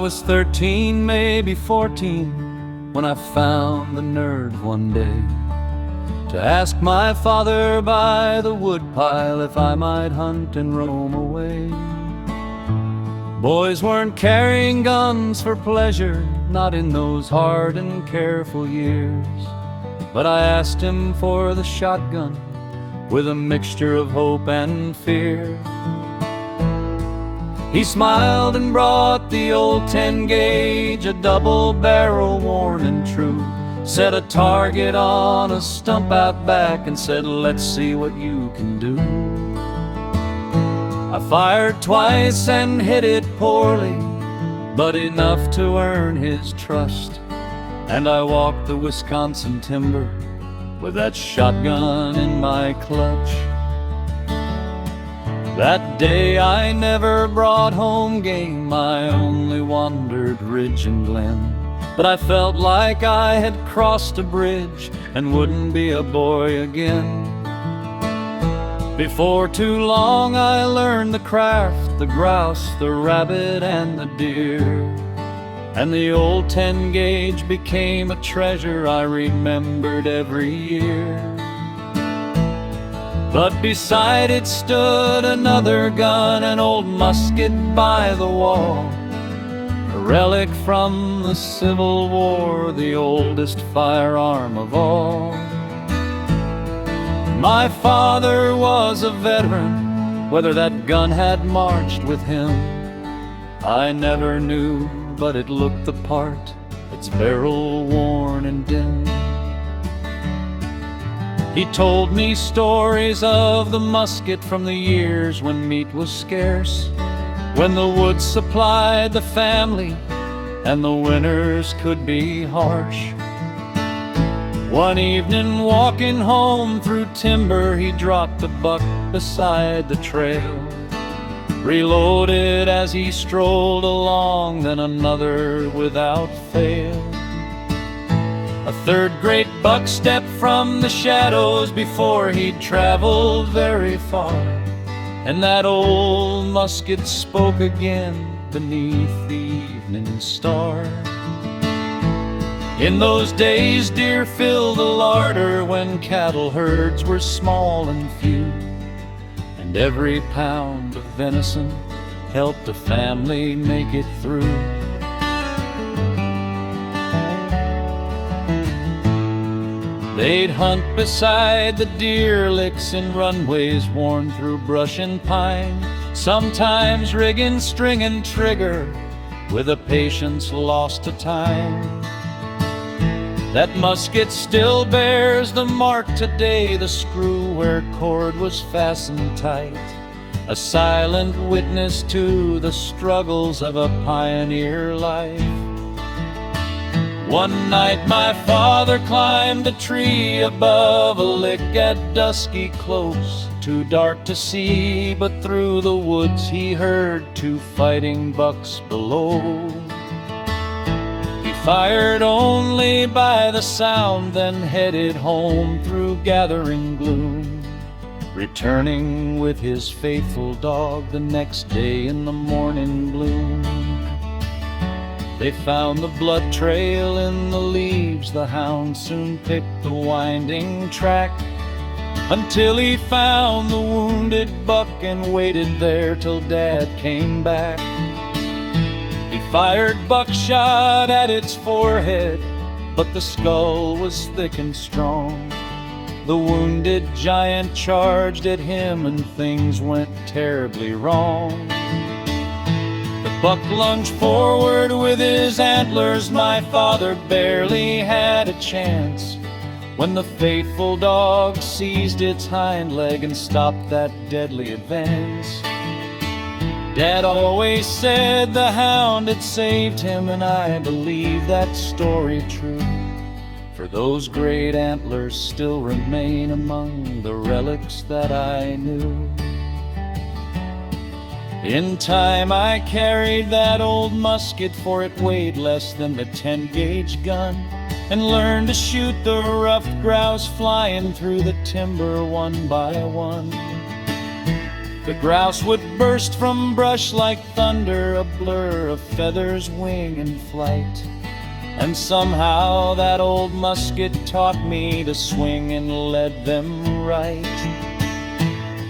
was 13, maybe 14, when I found the nerve one day to ask my father by the woodpile if I might hunt and roam away. Boys weren't carrying guns for pleasure, not in those hard and careful years. But I asked him for the shotgun with a mixture of hope and fear. He smiled and brought the old 10-gauge, a double barrel worn and true. Set a target on a stump out back and said, "Let's see what you can do." I fired twice and hit it poorly, but enough to earn his trust. And I walked the Wisconsin timber with that shotgun in my clutch. That day I never brought home game, I only wandered ridge and glen. But I felt like I had crossed a bridge and wouldn't be a boy again. Before too long I learned the craft, the grouse, the rabbit, and the deer. And the old 10-gauge became a treasure I remembered every year. But beside it stood another gun, an old musket by the wall, a relic from the Civil War, the oldest firearm of all. My father was a veteran, whether that gun had marched with him I never knew, but it looked the part, its barrel worn and dim. He told me stories of the musket from the years when meat was scarce, when the woods supplied the family and the winters could be harsh. One evening walking home through timber, he dropped a buck beside the trail, reloaded as he strolled along, then another without fail. A third great buck stepped from the shadows before he'd traveled very far, and that old musket spoke again beneath the evening star. In those days deer filled the larder when cattle herds were small and few, and every pound of venison helped a family make it through. They'd hunt beside the deer licks in runways worn through brush and pine, sometimes rigging string and trigger with a patience lost to time. That musket still bears the mark today, the screw where cord was fastened tight, a silent witness to the struggles of a pioneer life. One night my father climbed a tree above a lick at dusky close, too dark to see, but through the woods he heard two fighting bucks below. He fired only by the sound, then headed home through gathering gloom, returning with his faithful dog the next day in the morning gloom. They found the blood trail in the leaves, the hound soon picked the winding track, until he found the wounded buck and waited there till Dad came back. He fired buckshot at its forehead, but the skull was thick and strong. The wounded giant charged at him and things went terribly wrong. The buck lunged forward with his antlers, my father barely had a chance, when the faithful dog seized its hind leg and stopped that deadly advance. Dad always said the hound had saved him, and I believe that story true, for those great antlers still remain among the relics that I knew. In time I carried that old musket, for it weighed less than the 10-gauge gun, and learned to shoot the ruffed grouse flying through the timber one by one. The grouse would burst from brush like thunder, a blur of feathers, wing and flight. And somehow that old musket taught me to swing and lead them right.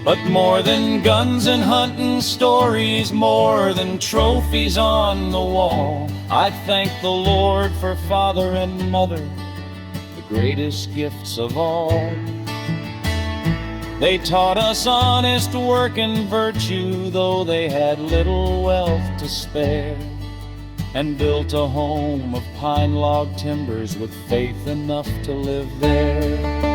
But more than guns and hunting stories, more than trophies on the wall, I thank the Lord for father and mother, the greatest gifts of all. They taught us honest work and virtue, though they had little wealth to spare, and built a home of pine log timbers with faith enough to live there.